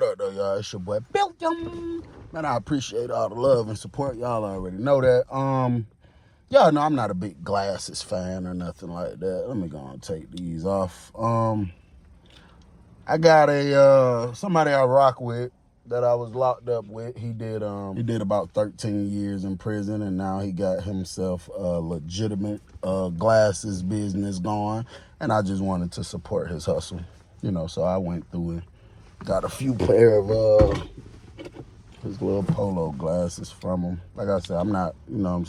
What up, though, y'all? It's your boy, Billiam. Man, I appreciate all the love and support. Y'all already know that. Y'all know I'm not a big glasses fan or nothing like that. Let me go and take these off. I got somebody I rock with that I was locked up with. He did about 13 years in prison, and now he got himself a legitimate glasses business going, and I just wanted to support his hustle. So I went through and got a few pair of his little polo glasses from him. Like I said, I'm not, I'm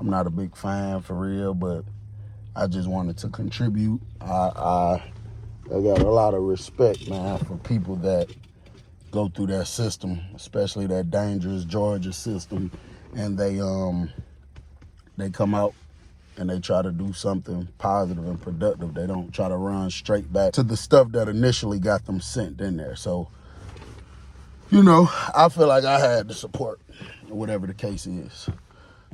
not a big fan for real, but I just wanted to contribute. I got a lot of respect, man, for people that go through that system, especially that dangerous Georgia system, and they come out and they try to do something positive and productive. They don't try to run straight back to the stuff that initially got them sent in there. So, I feel like I had the support, whatever the case is.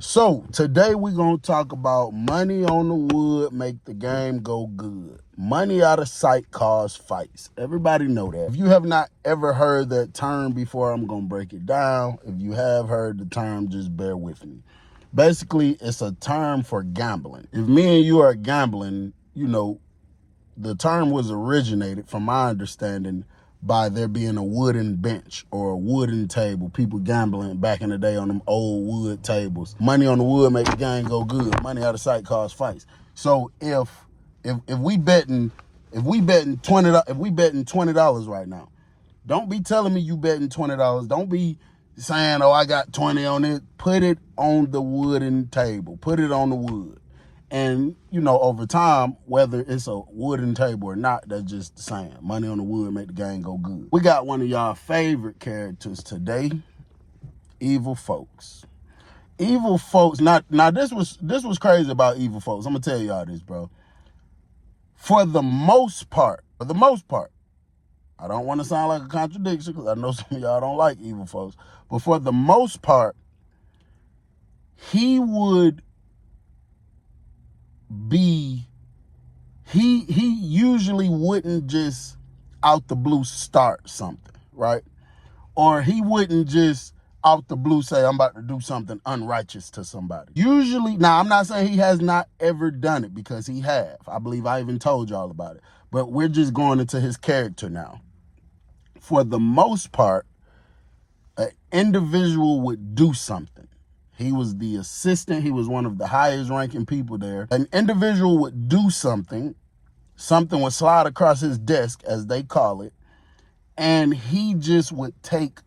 So today we're going to talk about money on the wood make the game go good. Money out of sight cause fights. Everybody know that. If you have not ever heard that term before, I'm going to break it down. If you have heard the term, just bear with me. Basically, it's a term for gambling. If me and you are gambling, the term was originated, from my understanding, by there being a wooden bench or a wooden table. People gambling back in the day on them old wood tables. Money on the wood make the game go good. Money out of sight cause fights. So if we betting $20 right now, don't be telling me you betting $20. Don't be saying, oh, I got 20 on it. Put it on the wooden table. Put it on the wood. And, over time, whether it's a wooden table or not, that's just the same. Money on the wood make the game go good. We got one of y'all favorite characters today, Evil Folks. Evil Folks, now this was crazy about Evil Folks. I'm going to tell y'all this, bro. For the most part, I don't want to sound like a contradiction because I know some of y'all don't like Evil Folks, but for the most part, he usually wouldn't just out the blue start something, right? Or he wouldn't just out the blue say, I'm about to do something unrighteous to somebody. Usually, now I'm not saying he has not ever done it, because he have. I believe I even told y'all about it. But we're just going into his character now. For the most part, an individual would do something. He was the assistant. He was one of the highest ranking people there. An individual would do something. Something would slide across his desk, as they call it. And he just would take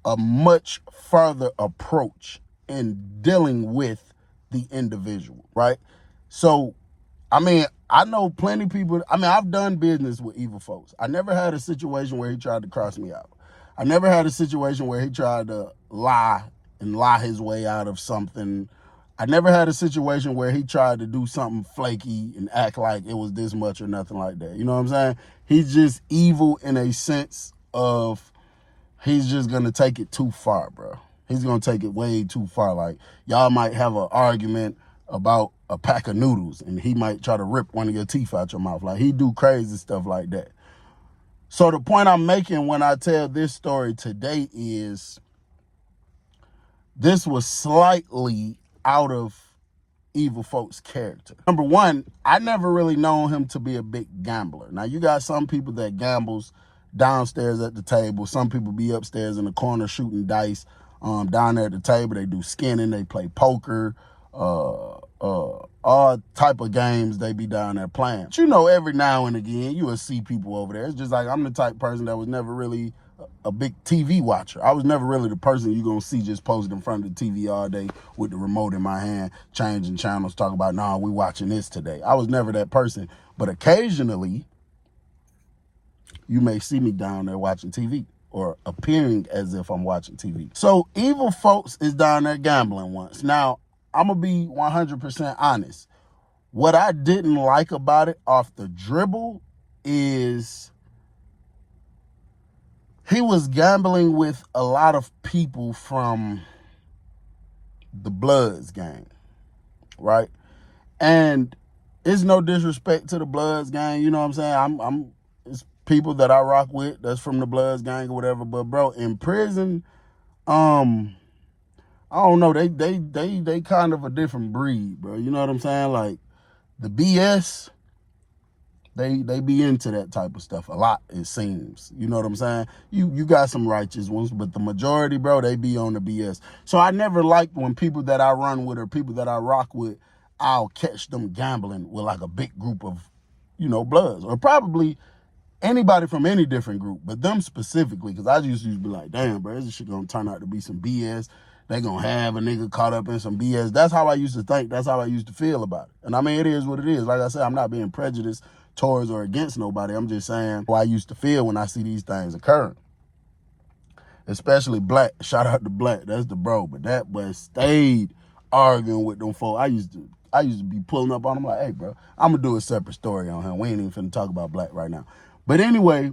a much further approach in dealing with the individual, right? So, I know plenty of people. I've done business with Evil Folks. I never had a situation where he tried to cross me out. I never had a situation where he tried to lie his way out of something. I never had a situation where he tried to do something flaky and act like it was this much or nothing like that. You know what I'm saying? He's just evil in a sense of he's just going to take it too far, bro. He's going to take it way too far. Like, y'all might have an argument about a pack of noodles, and he might try to rip one of your teeth out your mouth. Like, he do crazy stuff like that. So the point I'm making when I tell this story today is this was slightly out of Evil Folks' character. Number one, I never really known him to be a big gambler. Now, you got some people that gambles downstairs at the table. Some people be upstairs in the corner shooting dice. Down there at the table, they do skinning, they play poker, all type of games they be down there playing. But every now and again, you will see people over there. It's just like I'm the type of person that was never really a big TV watcher. I was never really the person you're going to see just posted in front of the TV all day with the remote in my hand, changing channels, talking about, nah, we watching this today. I was never that person. But occasionally, you may see me down there watching TV or appearing as if I'm watching TV. So Evil Folks is down there gambling once. Now, I'm going to be 100% honest. What I didn't like about it off the dribble is he was gambling with a lot of people from the Bloods gang, right? And it's no disrespect to the Bloods gang, you know what I'm saying? It's people that I rock with that's from the Bloods gang or whatever. But bro, in prison, I don't know, they kind of a different breed, bro. You know what I'm saying? Like the BS, they be into that type of stuff a lot, it seems. You know what I'm saying? You got some righteous ones, but the majority, bro, they be on the BS. So I never liked when people that I run with or people that I rock with, I'll catch them gambling with like a big group of, Bloods, or probably anybody from any different group, but them specifically, because I used to be like, damn, bro, this shit gonna turn out to be some BS. They gonna have a nigga caught up in some BS. That's how I used to think. That's how I used to feel about it. And I mean, it is what it is. Like I said, I'm not being prejudiced towards or against nobody. I'm just saying how I used to feel when I see these things occurring. Especially Black. Shout out to Black. That's the bro. But that boy stayed arguing with them folks. I used to be pulling up on him like, hey, bro, I'm gonna do a separate story on him. We ain't even finna talk about Black right now. But anyway,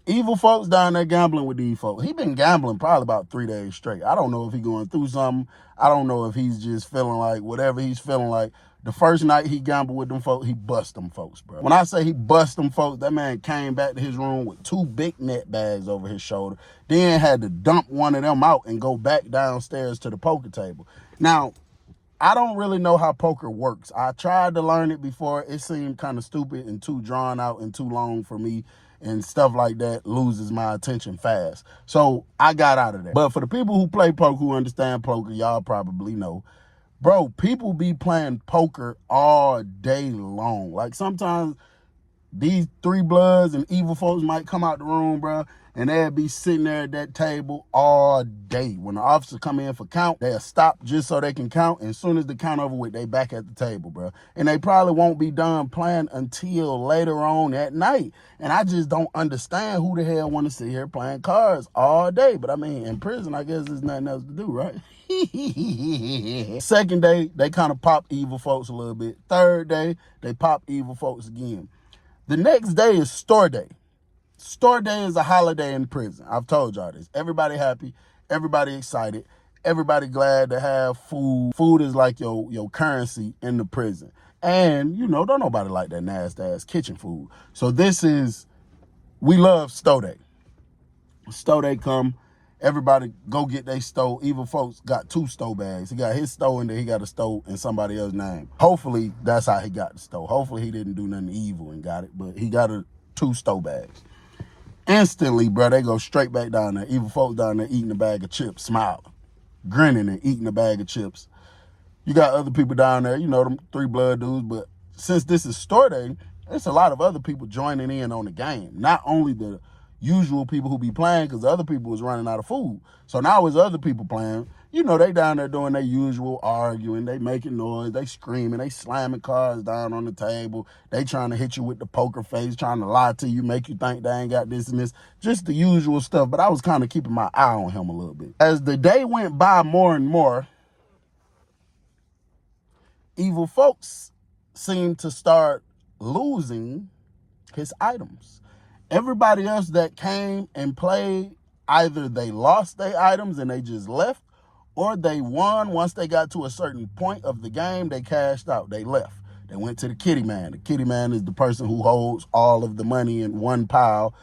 Evil Folks down there gambling with these folks. He been gambling probably about 3 days straight. I don't know if he going through something. I don't know if he's just feeling like whatever he's feeling like. The first night he gambled with them folks, he bust them folks, bro. When I say he bust them folks, that man came back to his room with 2 big net bags over his shoulder, then had to dump one of them out and go back downstairs to the poker table. Now, I don't really know how poker works. I tried to learn it before. It seemed kind of stupid and too drawn out and too long for me, and stuff like that loses my attention fast. So I got out of that. But for the people who play poker, who understand poker, y'all probably know, bro, people be playing poker all day long. Like sometimes these 3 Bloods and Evil Folks might come out the room, bro, and they'll be sitting there at that table all day. When the officers come in for count, they'll stop just so they can count. And as soon as the count over with, they back at the table, bro. And they probably won't be done playing until later on at night. And I just don't understand who the hell want to sit here playing cards all day. But I mean, in prison, I guess there's nothing else to do, right? Second day, they kind of pop Evil Folks a little bit. Third day, they pop Evil Folks again. The next day is store day. Store day is a holiday in prison. I've told y'all this. Everybody happy, everybody excited, everybody glad to have food. Food is like your currency in the prison. And, don't nobody like that nasty ass kitchen food. So we love Stow Day. Stow Day come, everybody go get their stow. Evil Folks got 2 stow bags. He got his stow and then he got a stow in somebody else's name. Hopefully that's how he got the stow. Hopefully he didn't do nothing evil and got it, but he got 2 stow bags. Instantly, bro, they go straight back down there. Evil Folks down there eating a bag of chips, smiling, grinning and eating a bag of chips. You got other people down there, them 3 Blood dudes, but since this is store day, there's a lot of other people joining in on the game. Not only the usual people who be playing, because the other people was running out of food. So now it's other people playing. They down there doing their usual arguing. They making noise. They screaming. They slamming cards down on the table. They trying to hit you with the poker face, trying to lie to you, make you think they ain't got this and this. Just the usual stuff. But I was kind of keeping my eye on him a little bit. As the day went by more and more, Evil Folks seemed to start losing his items. Everybody else that came and played, either they lost their items and they just left, or they won. Once they got to a certain point of the game, they cashed out. They left. They went to the kitty man. The kitty man is the person who holds all of the money in one pile,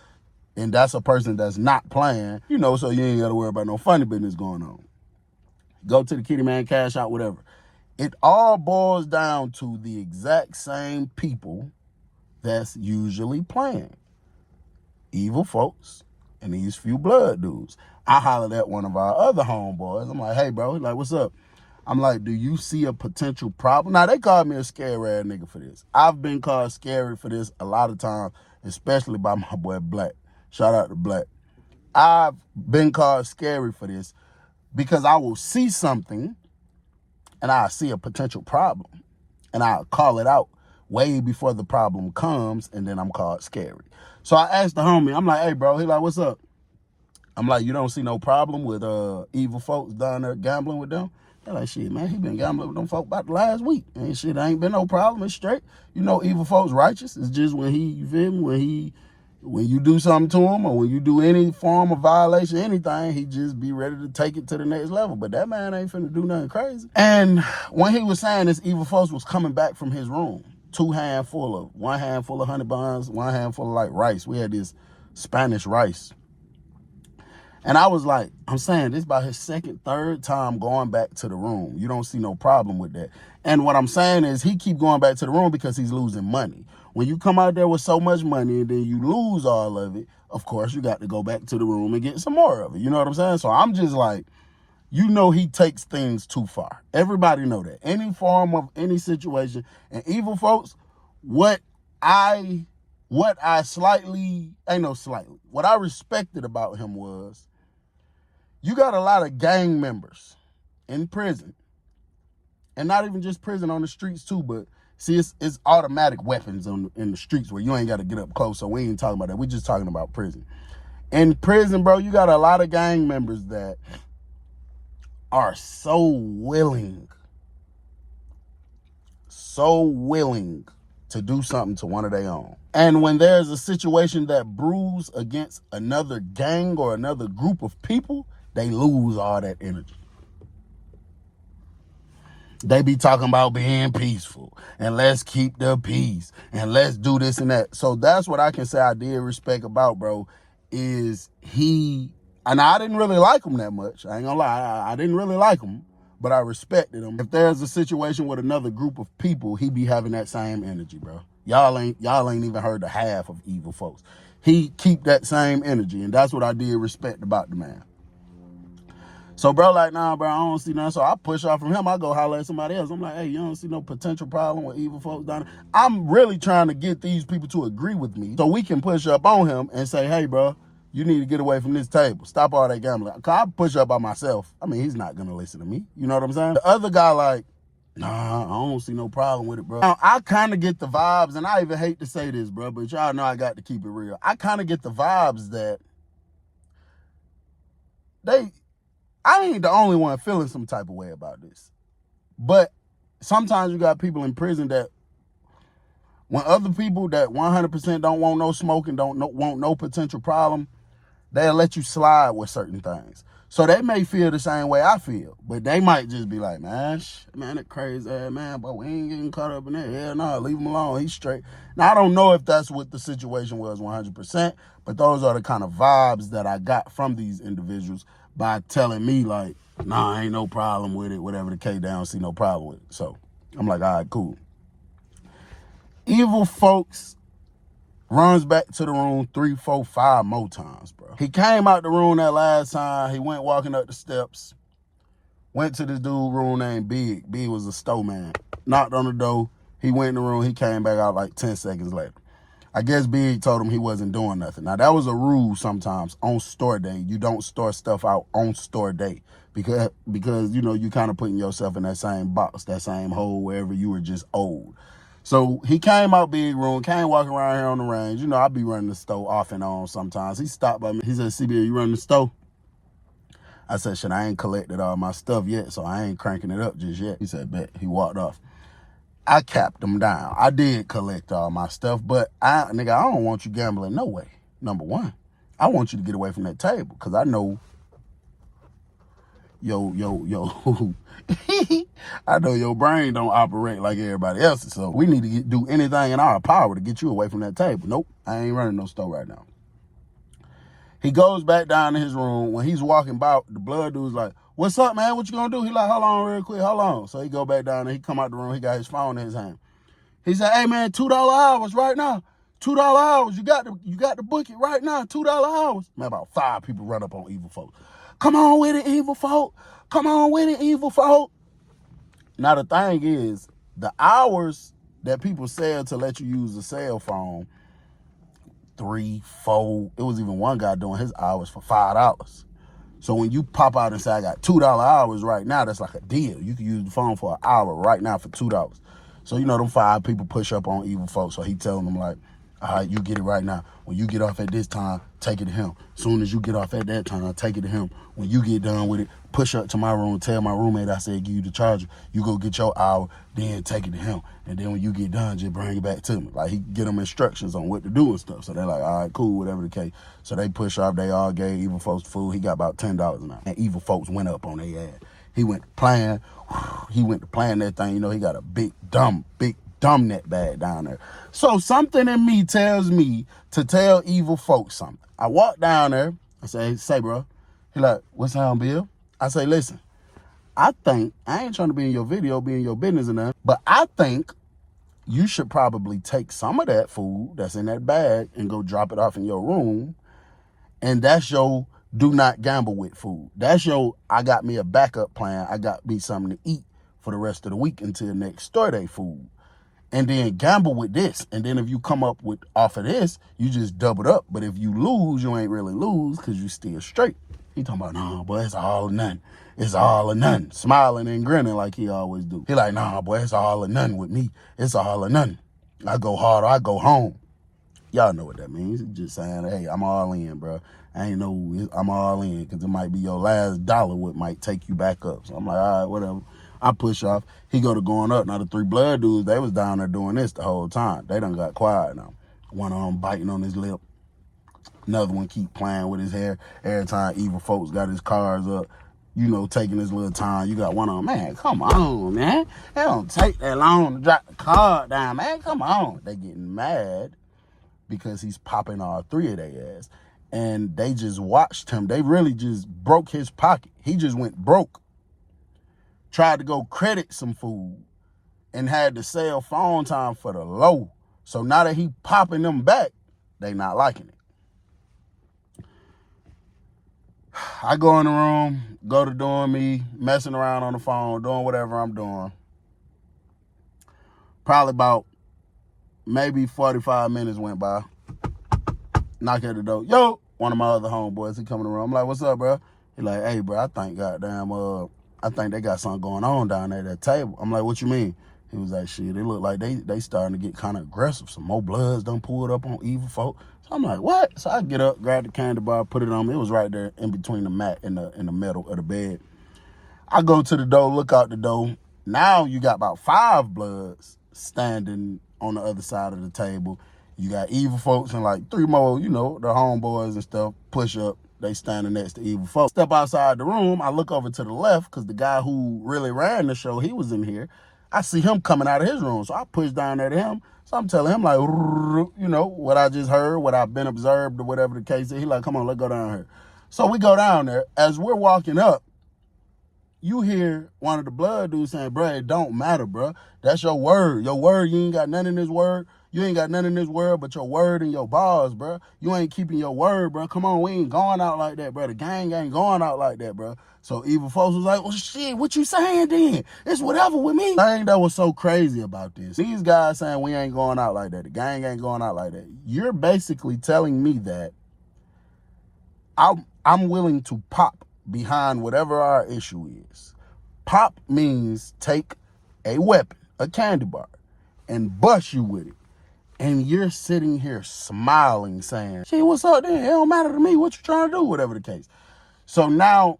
and that's a person that's not playing, so you ain't got to worry about no funny business going on. Go to the kitty man, cash out, whatever. It all boils down to the exact same people that's usually playing. Evil Folks and these few Blood dudes. I hollered at one of our other homeboys. I'm like, hey, bro. He's like, what's up? I'm like, do you see a potential problem? Now, they called me a scary ass nigga for this. I've been called scary for this a lot of times, especially by my boy Black. Shout out to Black. I've been called scary for this because I will see something and I see a potential problem and I'll call it out way before the problem comes, and then I'm called scary. So I asked the homie, I'm like, hey, bro. He like, what's up? I'm like, you don't see no problem with Evil Folks down there gambling with them? They're like, shit, man, he been gambling with them folk about the last week. And shit, ain't been no problem. It's straight. Evil Folks righteous. It's just when you feel me, when you do something to him or when you do any form of violation, anything, he just be ready to take it to the next level. But that man ain't finna do nothing crazy. And when he was saying this, Evil Folks was coming back from his room. One handful of honey buns, one handful of like rice. We had this Spanish rice. And I was like, I'm saying this about his second, third time going back to the room. You don't see no problem with that. And what I'm saying is he keep going back to the room because he's losing money. When you come out there with so much money and then you lose all of it, of course, you got to go back to the room and get some more of it. You know what I'm saying? So I'm just like, you know, he takes things too far. Everybody know that. Any form of any situation. And evil folks, what I respected about him was, you got a lot of gang members in prison. And not even just prison, on the streets too, but see, it's automatic weapons in the streets where you ain't got to get up close, so we ain't talking about that. We just talking about prison. In prison, bro, you got a lot of gang members that are so willing to do something to one of their own. And when there's a situation that brews against another gang or another group of people, they lose all that energy. They be talking about being peaceful and let's keep the peace and let's do this and that. So that's what I can say I did respect about, bro, is he, and I didn't really like him that much. I ain't gonna lie, I didn't really like him, but I respected him. If there's a situation with another group of people, he be having that same energy, bro. Y'all ain't even heard the half of evil folks. He keep that same energy, and that's what I did respect about the man. So, bro, like, nah, bro, I don't see nothing. So I push off from him. I go holler at somebody else. I'm like, hey, you don't see no potential problem with evil folks down there? I'm really trying to get these people to agree with me so we can push up on him and say, hey, bro, you need to get away from this table. Stop all that gambling. Because I push up by myself. I mean, he's not going to listen to me. You know what I'm saying? The other guy, like, nah, I don't see no problem with it, bro. Now, I kind of get the vibes, and I even hate to say this, bro, but y'all know I got to keep it real. I kind of get the vibes that I ain't the only one feeling some type of way about this. But sometimes you got people in prison that, when other people that 100% don't want no smoking, want no potential problem, they'll let you slide with certain things. So they may feel the same way I feel, but they might just be like, man, that crazy ass man, but we ain't getting caught up in that. Hell no, leave him alone. He's straight. Now, I don't know if that's what the situation was 100%, but those are the kind of vibes that I got from these individuals by telling me, like, nah, ain't no problem with it, whatever the case, they don't see no problem with it. So I'm like, all right, cool. Evil folks runs back to the room 3, 4, 5 more times, bro. He came out the room that last time. He went walking up the steps, went to this dude room named Big. Big was a store man. Knocked on the door. He went in the room. He came back out like 10 seconds later. I guess Big told him he wasn't doing nothing. Now, that was a rule sometimes on store day. You don't store stuff out on store day because you know, you kind of putting yourself in that same box, that same hole wherever you were just old. So he came out Big room, came walking around here on the range. You know, I be running the store off and on sometimes. He stopped by me. He said, CB, you running the store? I said, shit, I ain't collected all my stuff yet, so I ain't cranking it up just yet. He said, bet. He walked off. I capped him down. I did collect all my stuff, but I don't want you gambling no way. Number one, I want you to get away from that table because I know, I know your brain don't operate like everybody else's, so we need to do anything in our power to get you away from that table. Nope, I ain't running no store right now. He goes back down to his room. When he's walking by, the blood dude's like, what's up, man? What you gonna do? He like, hold on real quick, hold on. So he go back down and he come out the room. He got his phone in his hand. He said, hey, man, $2 hours right now. $2 hours. You got to book it right now. $2 hours. Man, about 5 people run up on evil folk. Come on with it, evil folk. Come on with it, evil folk. Now, the thing is, the hours that people sell to let you use a cell phone, 3, 4, it was even one guy doing his hours for $5. So when you pop out and say, I got $2 hours right now, that's like a deal. You can use the phone for an hour right now for $2. So, you know, them 5 people push up on evil folks. So he telling them, like, all right, you get it right now. When you get off at this time, take it to him. Soon as you get off at that time, take it to him. When you get done with it, push up to my room, tell my roommate I said give you the charger. You go get your hour, then take it to him. And then when you get done, just bring it back to me. Like, he get them instructions on what to do and stuff. So they're like, all right, cool, whatever the case. So they push off. They all gave evil folks food. He got about $10 an hour. And evil folks went up on their ass. He went to plan. He went to plan that thing. You know, he got a big dumb net bag down there. So something in me tells me to tell evil folks something. I walk down there. I say, bro. He like, what's on, Bill? I say, listen, I think, I ain't trying to be in your video, be in your business and that, but I think you should probably take some of that food that's in that bag and go drop it off in your room. And that's your do not gamble with food. That's your, I got me a backup plan. I got me something to eat for the rest of the week until next store day food. And then gamble with this. And then if you come up with off of this, you just double it up. But if you lose, you ain't really lose because you still straight. He talking about, nah, boy, it's all or none. It's all or none. Smiling and grinning like he always do. He like, nah, boy, it's all or none with me. It's all or none. I go hard or I go home. Y'all know what that means. It's just saying, hey, I'm all in, bro. I ain't know I'm all in because it might be your last dollar what might take you back up. So I'm like, all right, whatever. I push off. He go to going up. Now, the three blood dudes, they was down there doing this the whole time. They done got quiet now. One of them biting on his lip. Another one keep playing with his hair. Every time evil folks got his cars up, you know, taking his little time. You got one of them, man, come on, man. It don't take that long to drop the card down, man. Come on. They getting mad because he's popping all three of their ass. And they just watched him. They really just broke his pocket. He just went broke. Tried to go credit some food and had to sell phone time for the low. So now that he popping them back, they not liking it. I go in the room, go to doing me, messing around on the phone, doing whatever I'm doing. Probably about maybe 45 minutes went by. Knock at the door. Yo, one of my other homeboys, he come in the room. I'm like, what's up, bro? He like, hey, bro, I think they got something going on down there at that table. I'm like, what you mean? He was like, shit, it look like they starting to get kind of aggressive. Some more bloods done pulled up on evil folk. So I'm like, what? So I get up, grab the candy bar, put it on me. It was right there in between the mat and the middle of the bed. I go to the door, look out the door. Now you got about 5 bloods standing on the other side of the table. You got evil folks and like 3 more, you know, the homeboys and stuff, push up. They standing next to evil folks. Step outside the room. I look over to the left because the guy who really ran the show, he was in here. I see him coming out of his room. So I push down there to him. So I'm telling him like, you know, what I just heard, what I've been observed or whatever the case is. He like, come on, let's go down here. So we go down there. As we're walking up, you hear one of the blood dudes saying, bro, it don't matter, bro. That's your word. Your word, you ain't got none in this word. You ain't got none in this world but your word and your bars, bro. You ain't keeping your word, bro. Come on, we ain't going out like that, bro. The gang ain't going out like that, bro. So evil folks was like, well, shit, what you saying then? It's whatever with me. The thing that was so crazy about this, these guys saying we ain't going out like that. The gang ain't going out like that. You're basically telling me that I'm willing to pop behind whatever our issue is. Pop means take a weapon, a candy bar, and bust you with it. And you're sitting here smiling, saying, shit, what's up then? It don't matter to me. What you trying to do? Whatever the case. So now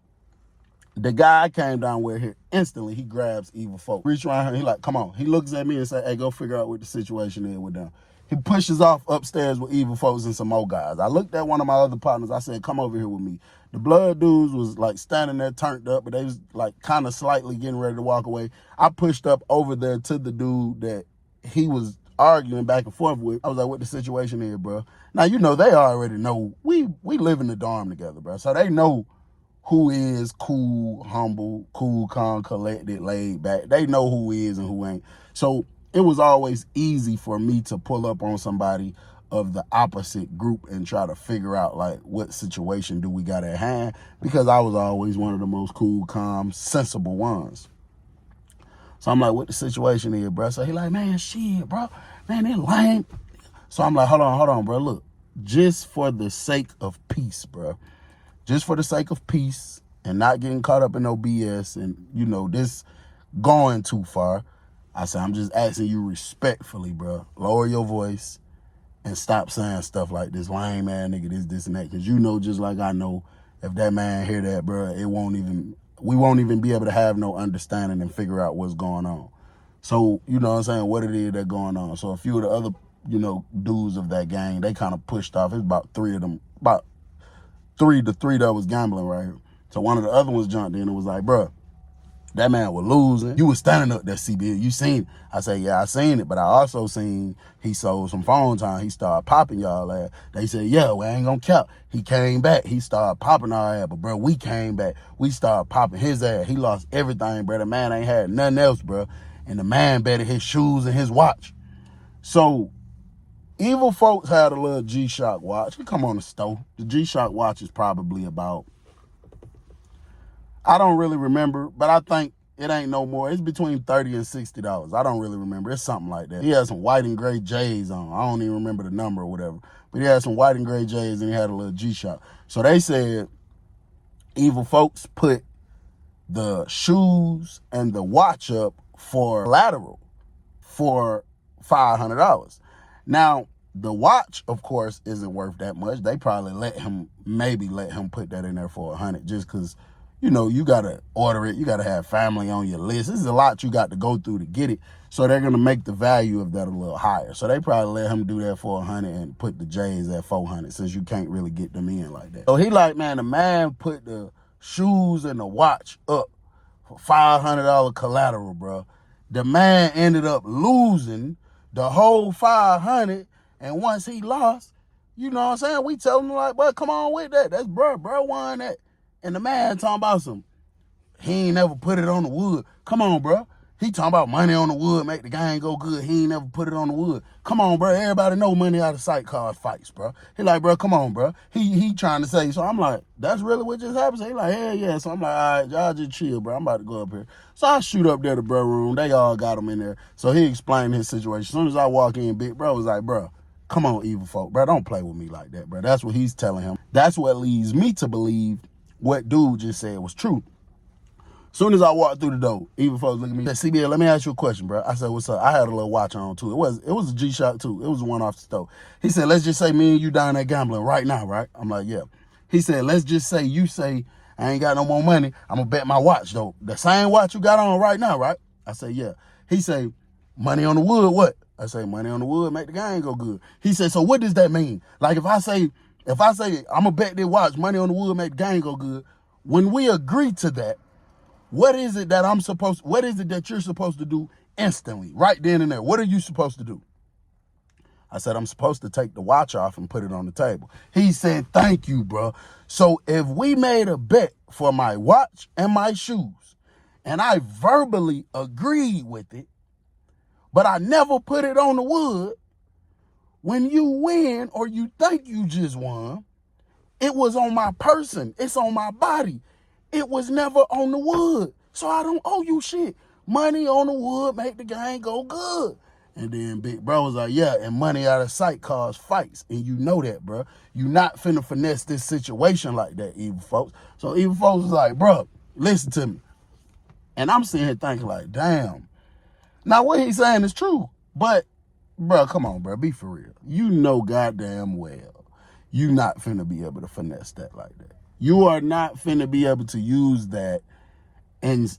the guy came down with here. Instantly, he grabs evil folk. Reach around here. He like, come on. He looks at me and say, hey, go figure out what the situation is with them. He pushes off upstairs with evil folks and some more guys. I looked at one of my other partners. I said, come over here with me. The blood dudes was like standing there turned up, but they was like kind of slightly getting ready to walk away. I pushed up over there to the dude that he was arguing back and forth with. I was like, what the situation is, bro? Now, you know, they already know we live in the dorm together, bro. So they know who is cool, humble, cool, calm, collected, laid back. They know who is and who ain't. So it was always easy for me to pull up on somebody of the opposite group and try to figure out like what situation do we got at hand, because I was always one of the most cool, calm, sensible ones. So I'm like, what the situation is, bro? So he like, man, shit, bro. Man, they lame. So I'm like, hold on, bro. Look, just for the sake of peace, bro. Just for the sake of peace and not getting caught up in no BS and, you know, this going too far, I said, I'm just asking you respectfully, bro. Lower your voice and stop saying stuff like this lame man nigga, this and that. Because you know, just like I know, if that man hear that, bro, we won't even be able to have no understanding and figure out what's going on. So, you know what I'm saying, what it is that's going on. So a few of the other, you know, dudes of that gang, they kind of pushed off. It's about 3 of them, about 3 to 3 that was gambling right here. So one of the other ones jumped in and was like, bro, That man was losing. You was standing up there, CB. You seen it. I say, yeah, I seen it, but I also seen he sold some phone time. He started popping y'all ass. They said, yeah, we ain't gonna cap. He came back. He started popping our ass, but bro, we came back. We started popping his ass. He lost everything, bro. The man ain't had nothing else, bro. And the man betted his shoes and his watch. So Evil Folks had a little G-Shock watch. He come on the store. The G-Shock watch is probably about, I don't really remember, but I think it ain't no more. It's between $30 and $60. I don't really remember. It's something like that. He had some white and gray J's on. I don't even remember the number or whatever. But he had some white and gray J's and he had a little G-Shock. So they said Evil Folks put the shoes and the watch up for collateral for $500. Now, the watch, of course, isn't worth that much. They probably maybe let him put that in there for $100 just because, you know, you got to order it. You got to have family on your list. This is a lot you got to go through to get it. So they're going to make the value of that a little higher. So they probably let him do that for $100 and put the J's at $400 since you can't really get them in like that. So he like, man, the man put the shoes and the watch up for $500 collateral, bro. The man ended up losing the whole $500. And once he lost, you know what I'm saying? We tell him like, bro, come on with that. That's bro won that. And the man talking about he ain't never put it on the wood. Come on, bro. He talking about money on the wood, make the game go good. He ain't never put it on the wood. Come on, bro. Everybody know money out of sight cause fights, bro. He like, bro, come on, bro. He trying to say, so I'm like, that's really what just happened? So he like, hell yeah. So I'm like, all right, y'all just chill, bro. I'm about to go up here. So I shoot up there to bro room. They all got him in there. So he explained his situation. As soon as I walk in, big bro was like, bro, come on, Evil Folk, bro. Don't play with me like that, bro. That's what he's telling him. That's what leads me to believe what dude just said was true. Soon as I walked through the door, Evil Folks look at me and said, CBL, let me ask you a question, bro. I said, what's up? I had a little watch on, too. It was a G-Shock, too. It was one off the store. He said, let's just say me and you down there gambling right now, right? I'm like, yeah. He said, let's just say you say, I ain't got no more money. I'm going to bet my watch, though. The same watch you got on right now, right? I said, yeah. He said, money on the wood, what? I say, money on the wood make the game go good. He said, so what does that mean? Like, if I say, I'm going to bet this watch, money on the wood make the game go good, when we agree to that, what is it that you're supposed to do instantly, right then and there? What are you supposed to do? I said, I'm supposed to take the watch off and put it on the table. He said, thank you, bro. So if we made a bet for my watch and my shoes, and I verbally agreed with it, but I never put it on the wood, when you win or you think you just won, it was on my person. It's on my body. It was never on the wood. So I don't owe you shit. Money on the wood make the game go good. And then big bro was like, yeah, and money out of sight cause fights. And you know that, bro. You not finna finesse this situation like that, Evil Folks. So Evil Folks was like, bro, listen to me. And I'm sitting here thinking like, damn. Now what he's saying is true. But, bro, come on, bro. Be for real. You know goddamn well you not finna be able to finesse that like that. You are not finna be able to use that and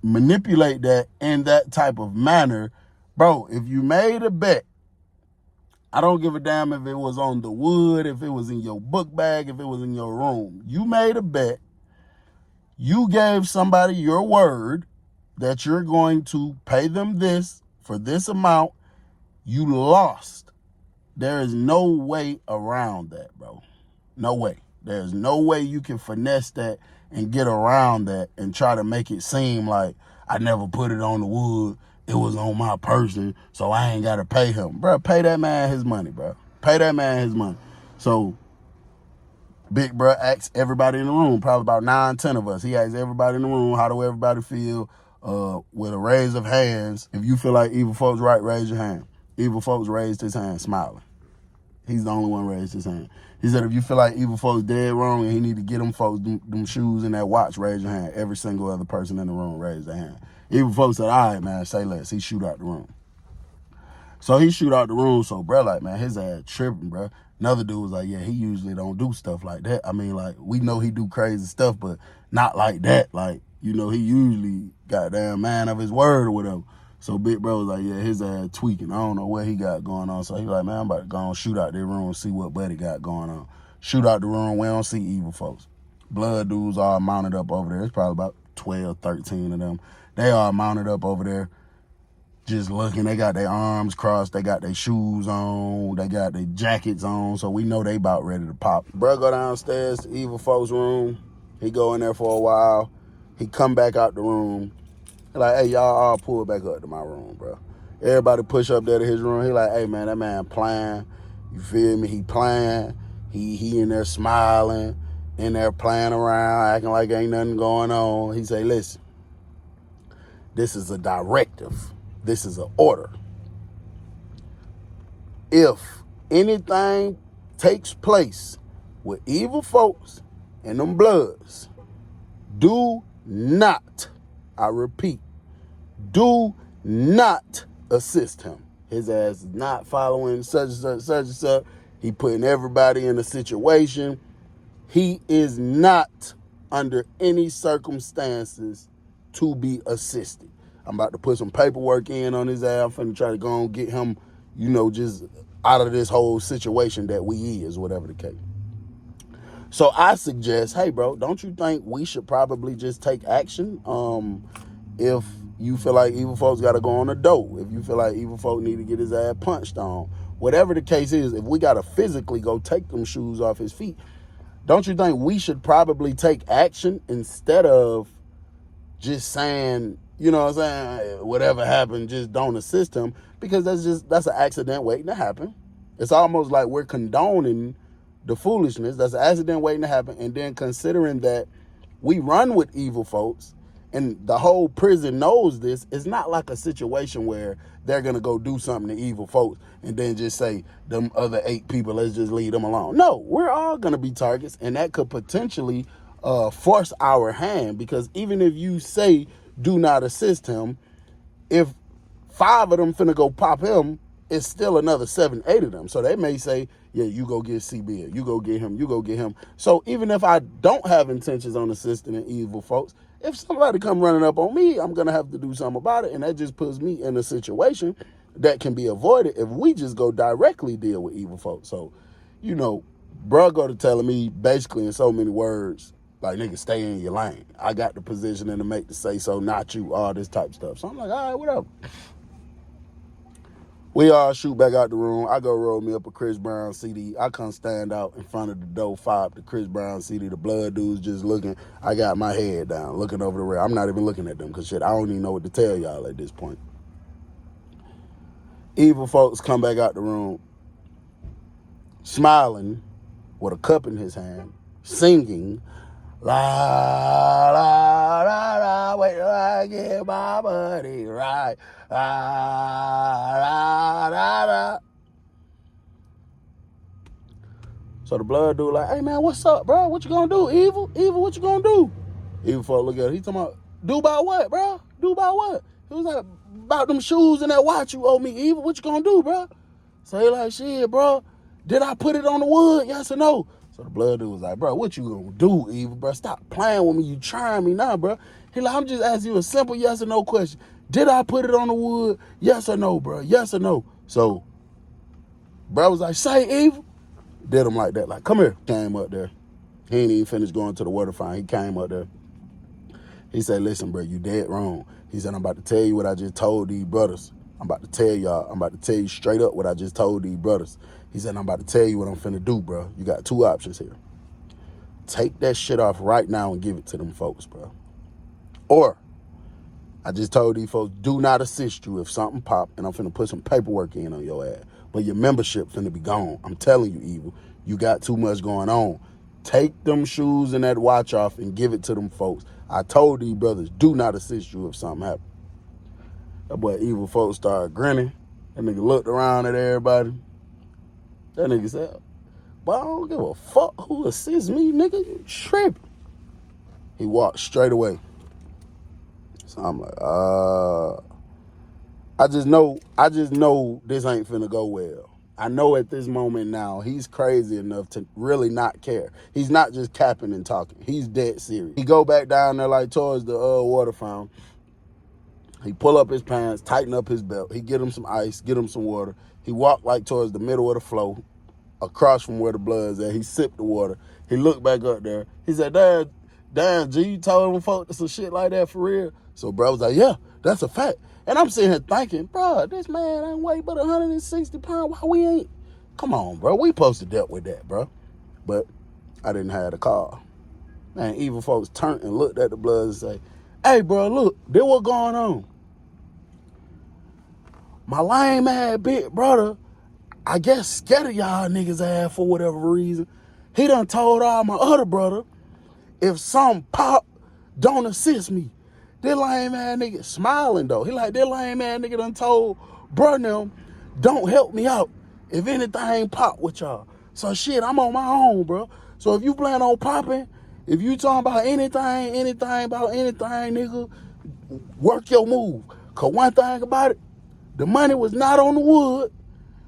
manipulate that in that type of manner. Bro, if you made a bet, I don't give a damn if it was on the wood, if it was in your book bag, if it was in your room. You made a bet. You gave somebody your word that you're going to pay them this for this amount. You lost. There is no way around that, bro. No way. There's no way you can finesse that and get around that and try to make it seem like I never put it on the wood. It was on my person, so I ain't got to pay him. Bro, pay that man his money, bro. Pay that man his money. So big bro asked everybody in the room, probably about 9, 10 of us. He asked everybody in the room, how do everybody feel with a raise of hands? If you feel like Evil Folks right, raise your hand. Evil Folks raised his hand, smiling. He's the only one raised his hand. He said, if you feel like Evil Folks dead wrong and he need to get them folks them shoes and that watch, raise your hand. Every single other person in the room raised their hand. Evil Folks said, all right, man, say less. He shoot out the room. So he shoot out the room, so bro, like, man, his ass tripping, bro. Another dude was like, yeah, he usually don't do stuff like that. I mean, like, we know he do crazy stuff, but not like that. Like, you know, he usually goddamn man of his word or whatever. So big bro was like, yeah, his ass tweaking. I don't know what he got going on. So he like, man, I'm about to go and shoot out their room and see what buddy got going on. Shoot out the room, we don't see Evil Folks. Blood dudes all mounted up over there. It's probably about 12, 13 of them. They are mounted up over there, just looking. They got their arms crossed. They got their shoes on. They got their jackets on. So we know they about ready to pop. Bro go downstairs to evil folks' room. He go in there for a while. He come back out the room. He like, hey, y'all all pull back up to my room, bro. Everybody push up there to his room. He like, hey, man, that man playing. You feel me? He playing. He in there smiling, in there playing around, acting like ain't nothing going on. He say, listen, this is a directive. This is an order. If anything takes place with evil folks and them bloods, do not, I repeat, do not assist him. His ass is not following such and such, such and such. He putting everybody in a situation. He is not under any circumstances to be assisted. I'm about to put some paperwork in on his ass. I'm finna try to go and get him, just out of this whole situation that we is, whatever the case. So I suggest, hey, bro, don't you think we should probably just take action? If you feel like evil folks got to go on the dope, if you feel like evil folk need to get his ass punched on, whatever the case is, if we got to physically go take them shoes off his feet, don't you think we should probably take action instead of just saying, whatever happened, just don't assist him? Because that's an accident waiting to happen. It's almost like we're condoning the foolishness. That's an accident waiting to happen. And then considering that we run with evil folks, and the whole prison knows this, it's not like a situation where they're going to go do something to evil folks and then just say, them other 8 people, let's just leave them alone. No, we're all going to be targets, and that could potentially force our hand, because even if you say do not assist him, if 5 of them finna go pop him, it's still another 7, 8 of them. So they may say, yeah, you go get CB, you go get him, you go get him. So even if I don't have intentions on assisting the evil folks, if somebody come running up on me, I'm going to have to do something about it. And that just puts me in a situation that can be avoided if we just go directly deal with evil folks. So, bro go to telling me basically in so many words, like, nigga, stay in your lane. I got the position and to make the say so, not you, all this type of stuff. So I'm like, all right, whatever. We all shoot back out the room. I go roll me up a Chris Brown CD. I come stand out in front of the door, fire up the Chris Brown CD. The blood dudes just looking. I got my head down, looking over the rail. I'm not even looking at them because shit, I don't even know what to tell y'all at this point. Evil folks come back out the room, smiling with a cup in his hand, singing, la, la, la, la, wait till I get my money right. La, la, la, la. So the blood dude like, hey, man, what's up, bro? What you gonna do, Evil? Evil, what you gonna do? Evil folk look at him. He talking about, do about what, bro? Do about what? He was like, about them shoes and that watch you owe me, Evil. What you gonna do, bro? So he like, shit, bro. Did I put it on the wood? Yes or no? So the blood dude was like, bro, what you gonna do, Evil, bro? Stop playing with me. You trying me now, bro. He like, I'm just asking you a simple yes or no question. Did I put it on the wood? Yes or no, bro? Yes or no? So bro was like, say, Evil. Did him like that. Like, come here. Came up there. He ain't even finished going to the water fountain. He came up there. He said, listen, bro, you dead wrong. He said, I'm about to tell you what I just told these brothers. I'm about to tell y'all. I'm about to tell you straight up what I just told these brothers. He said, I'm about to tell you what I'm finna do, bro. You got 2 options here. Take that shit off right now and give it to them folks, bro. Or, I just told these folks, do not assist you if something pop, and I'm finna put some paperwork in on your ass. But your membership finna be gone. I'm telling you, Evil, you got too much going on. Take them shoes and that watch off and give it to them folks. I told these brothers, do not assist you if something happens. That boy Evil folks started grinning. That nigga looked around at everybody. That nigga said, but I don't give a fuck who assists me, nigga. You tripping. He walked straight away. So I'm like, I just know this ain't finna go well. I know at this moment now, he's crazy enough to really not care. He's not just capping and talking. He's dead serious. He go back down there like towards the water fountain. He pull up his pants, tighten up his belt. He get him some ice, get him some water. He walk like towards the middle of the flow, across from where the blood's at. He sipped the water. He looked back up there. He said, Dad, damn, G, you told them folks some shit like that for real? So bro was like, yeah, that's a fact. And I'm sitting here thinking, bro, this man ain't weigh but 160 pounds. Why we ain't? Come on, bro. We supposed to dealt with that, bro. But I didn't have the car. Man, evil folks turned and looked at the blood and say, hey, bro, look, this what going on. My lame ass big brother, I guess scared of y'all niggas ass for whatever reason. He done told all my other brother, if some pop, don't assist me. This lame ass nigga smiling though. He like, this lame ass nigga done told bro them, don't help me out if anything pop with y'all. So shit, I'm on my own, bro. So if you plan on popping, if you talking about anything, nigga, work your move. Cause one thing about it, the money was not on the wood,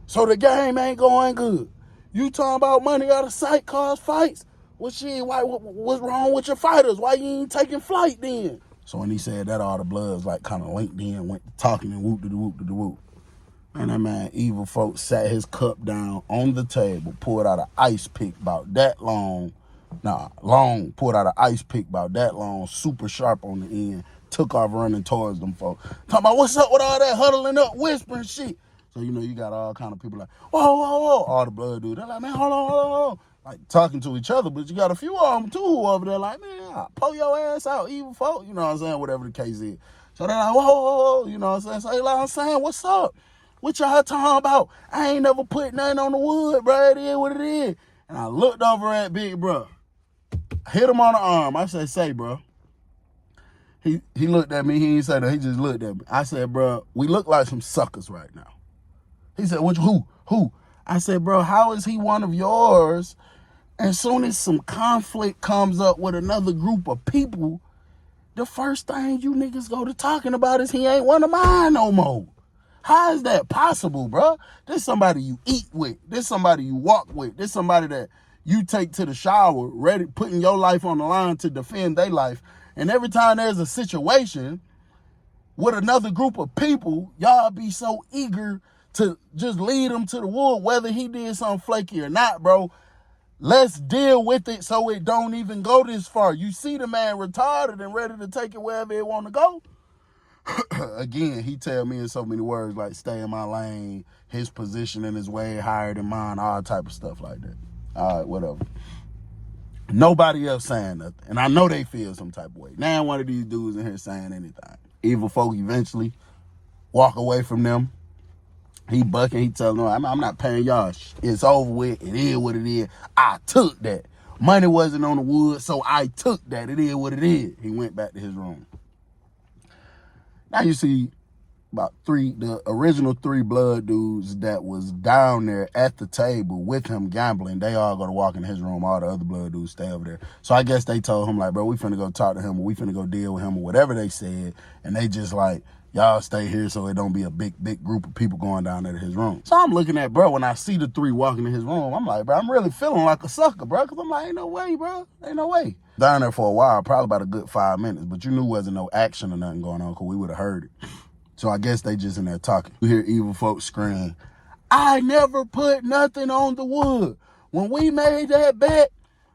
so the game ain't going good. You talking about money out of sight cause fights? Well, shit, what's wrong with your fighters? Why you ain't taking flight then? So when he said that, all the bloods like kind of linked in, went talking and whoop to the whoop to the whoop. And that man, evil folks, sat his cup down on the table, pulled out an ice pick about that long. Pulled out an ice pick about that long, super sharp on the end, took off running towards them folks. Talking about, what's up with all that huddling up, whispering shit? So, you know, you got all kind of people like, whoa, whoa, whoa. All the blood dudes, they're like, man, hold on. Like, talking to each other, but you got a few of them, too, over there like, man, I'll pull your ass out, evil folk. You know what I'm saying? Whatever the case is. So they're like, whoa. You know what I'm saying? So they like, I'm saying, what's up? What y'all talking about? I ain't never put nothing on the wood, bro. It is what it is. And I looked over at big bro. Hit him on the arm. I said, say, bro. He looked at me. He didn't say that. He just looked at me. I said, bro, we look like some suckers right now. He said, who? I said, bro, how is he one of yours? And soon as some conflict comes up with another group of people, the first thing you niggas go to talking about is he ain't one of mine no more. How is that possible, bro? This somebody you eat with. This somebody you walk with. This somebody that you take to the shower, ready, putting your life on the line to defend their life. And every time there's a situation with another group of people, y'all be so eager to just lead them to the wood, whether he did something flaky or not, bro. Let's deal with it so it don't even go this far. You see the man retarded and ready to take it wherever it want to go. Again, he tell me in so many words like stay in my lane, his positioning is way higher than mine, all type of stuff like that. All right, whatever. Nobody else saying nothing. And I know they feel some type of way. Now one of these dudes in here saying anything. Evil folk eventually walk away from them. He bucking, he telling them, I'm not paying y'all. It's over with. It is what it is. I took that. Money wasn't on the wood, so I took that. It is what it is. He went back to his room. Now you see about the original 3 blood dudes that was down there at the table with him gambling, they all go to walk in his room. All the other blood dudes stay over there. So I guess they told him like, bro, we finna go talk to him, or we finna go deal with him, or whatever they said. And they just like, y'all stay here so it don't be a big group of people going down there to his room. So I'm looking at, bro, when I see the 3 walking in his room, I'm like, bro, I'm really feeling like a sucker, bro. Cause I'm like, ain't no way, bro. Ain't no way. Down there for a while, probably about a good 5 minutes, but you knew wasn't no action or nothing going on because we would have heard it. So I guess they just in there talking. You hear evil folks scream, I never put nothing on the wood. When we made that bet,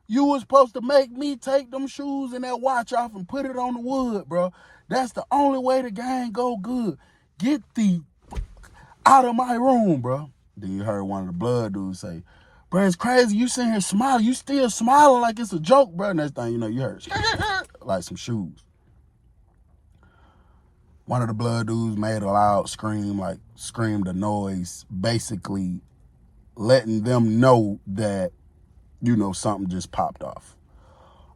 you was supposed to make me take them shoes and that watch off and put it on the wood, bro. That's the only way the game go good. Get the out of my room, bro. Then you heard one of the blood dudes say, bro, it's crazy. You sitting here smiling. You still smiling like it's a joke, bro. Next thing you know, you heard like some shoes. One of the blood dudes made a loud scream, like screamed a noise, basically letting them know that, you know, something just popped off.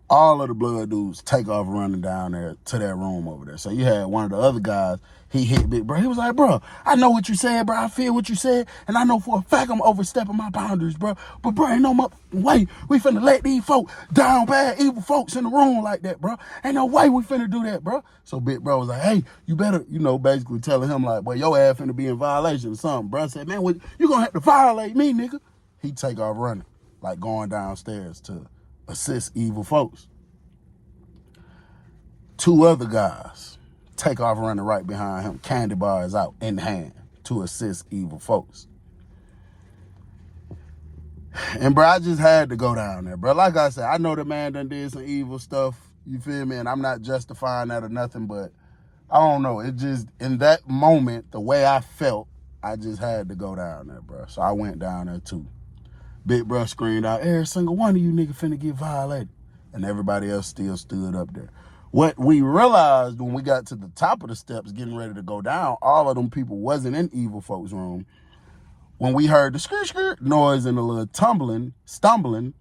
All of the blood dudes take off running down there to that room over there. So you had one of the other guys, he hit big bro. He was like, bro, I know what you said, bro. I feel what you said. And I know for a fact I'm overstepping my boundaries, bro. But bro, ain't no way we finna let these folk down bad, evil folks in the room like that, bro. Ain't no way we finna do that, bro. So big bro was like, hey, you better, you know, basically telling him like, well, your ass finna be in violation or something. Bro said, man, you gonna have to violate me, nigga. He take off running, like going downstairs to assist evil folks. 2 other guys take off running right behind him, candy bars out in hand to assist evil folks. And bro, I just had to go down there, bro. Like I said, I know the man done did some evil stuff You feel me? And I'm not justifying that or nothing, but I don't know. It just, in that moment, the way I felt, I just had to go down there, bro. So I went down there too. Big bro screamed out, every single one of you niggas finna get violated. And everybody else still stood up there. What we realized when we got to the top of the steps getting ready to go down, all of them people wasn't in Evil Folks' room. When we heard the skirt noise and a little stumbling,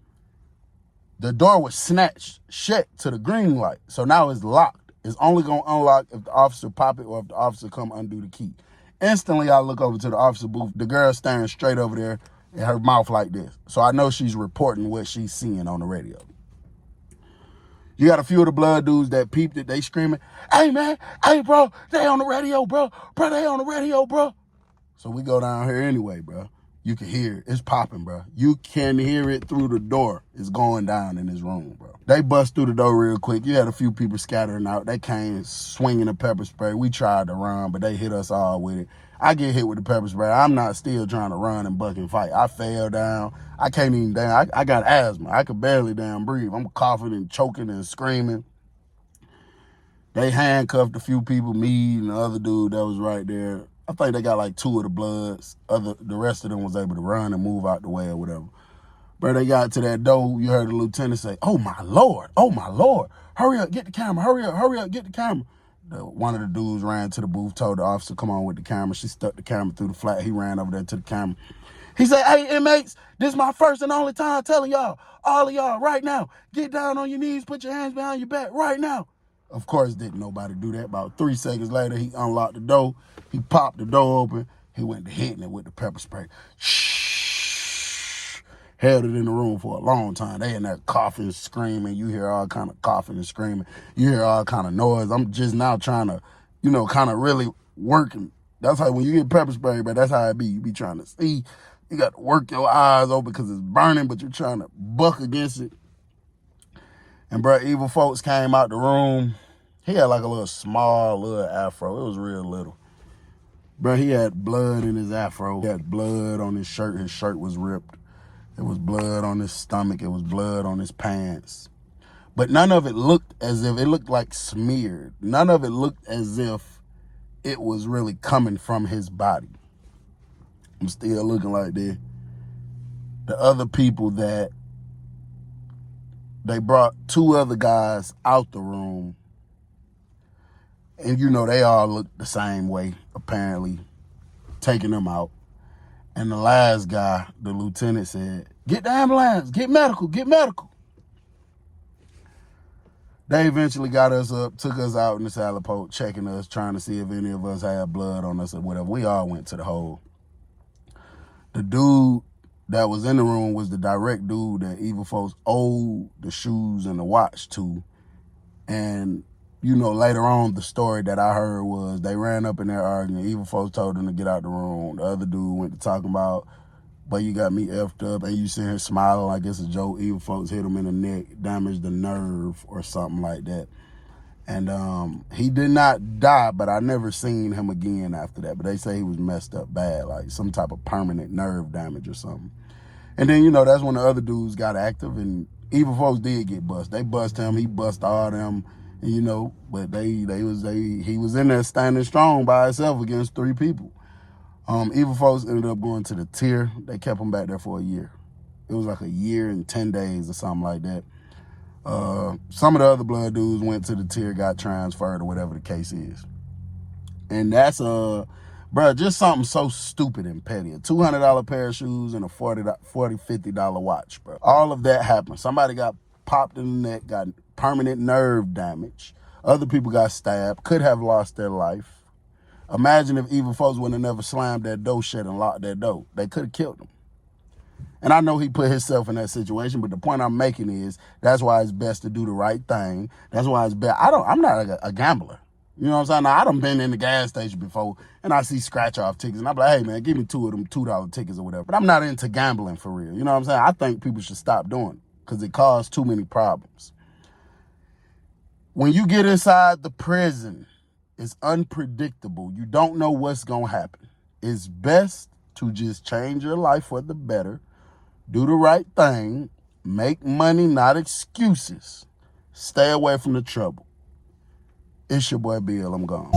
the door was snatched shut to the green light. So now it's locked. It's only going to unlock if the officer pop it or if the officer come undo the key. Instantly, I look over to the officer booth. The girl staring straight over there and her mouth like this. So I know she's reporting what she's seeing on the radio. You got a few of the blood dudes that peeped it. They screaming, hey, man, hey, bro, they on the radio, bro. Bro, they on the radio, bro. So we go down here anyway, bro. You can hear it. It's popping, bro. You can hear it through the door. It's going down in this room, bro. They bust through the door real quick. You had a few people scattering out. They came swinging a pepper spray. We tried to run, but they hit us all with it. I get hit with the pepper spray. I'm not still trying to run and buck and fight. I fell down. I can't even down. I got asthma. I could barely damn breathe. I'm coughing and choking and screaming. They handcuffed a few people, me and the other dude that was right there. I think they got like 2 of the bloods. The rest of them was able to run and move out the way or whatever. But they got to that door, you heard the lieutenant say, oh my Lord, hurry up, get the camera, hurry up, get the camera. One of the dudes ran to the booth, told the officer, come on with the camera. She stuck the camera through the flat. He ran over there to the camera. He said, hey, inmates, this is my first and only time telling y'all, all of y'all right now, get down on your knees, put your hands behind your back right now. Of course, didn't nobody do that. About 3 seconds later, he unlocked the door. He popped the door open. He went to hitting it with the pepper spray. Shh. Held it in the room for a long time. They in there coughing, screaming. You hear all kind of coughing and screaming. You hear all kind of noise. I'm just now trying to, kind of really working. That's how, when you get pepper spray, but that's how it be. You be trying to see. You got to work your eyes open because it's burning, but you're trying to buck against it. And bro, Evil Folks came out the room. He had like a little afro. It was real little. Bro, he had blood in his afro. He had blood on his shirt. His shirt was ripped. It was blood on his stomach. It was blood on his pants. But none of it looked as if, it looked like smeared. None of it looked as if it was really coming from his body. I'm still looking like that. The other people that they brought 2 other guys out the room. And they all looked the same way, apparently, taking them out. And the last guy, the lieutenant said, get the ambulance, get medical. They eventually got us up, took us out in the salad pot, checking us, trying to see if any of us had blood on us or whatever. We all went to the hole. The dude that was in the room was the direct dude that Evil Folks owed the shoes and the watch to. And later on, the story that I heard was they ran up in there arguing. Evil Folks told them to get out the room. The other dude went to talking about, but you got me effed up, and you sitting here smiling like it's a joke. Evil Folks hit him in the neck, damaged the nerve or something like that. And he did not die, but I never seen him again after that. But they say he was messed up bad, like some type of permanent nerve damage or something. And then, that's when the other dudes got active, and Evil Folks did get bust. They bust him, he bust all them. But he was in there standing strong by himself against 3 people. Evil Folks ended up going to the tier. They kept him back there for a year. It was like a year and 10 days or something like that. Some of the other blood dudes went to the tier, got transferred or whatever the case is. And that's, just something so stupid and petty. A $200 pair of shoes and a $50 watch, bro. All of that happened. Somebody got popped in the neck, got permanent nerve damage. Other people got stabbed, could have lost their life. Imagine if Evil Folks would have never slammed that door shut and locked that door. They could have killed him. And I know he put himself in that situation, but the point I'm making is that's why it's best to do the right thing. That's why it's best. I'm not a gambler. You know what I'm saying? Now, I done been in the gas station before, and I see scratch-off tickets, and I'm like, hey, man, give me 2 of them $2 tickets or whatever. But I'm not into gambling for real. You know what I'm saying? I think people should stop doing it because it causes too many problems. When you get inside the prison, it's unpredictable. You don't know what's going to happen. It's best to just change your life for the better, do the right thing, make money, not excuses. Stay away from the trouble. It's your boy Bill. I'm gone.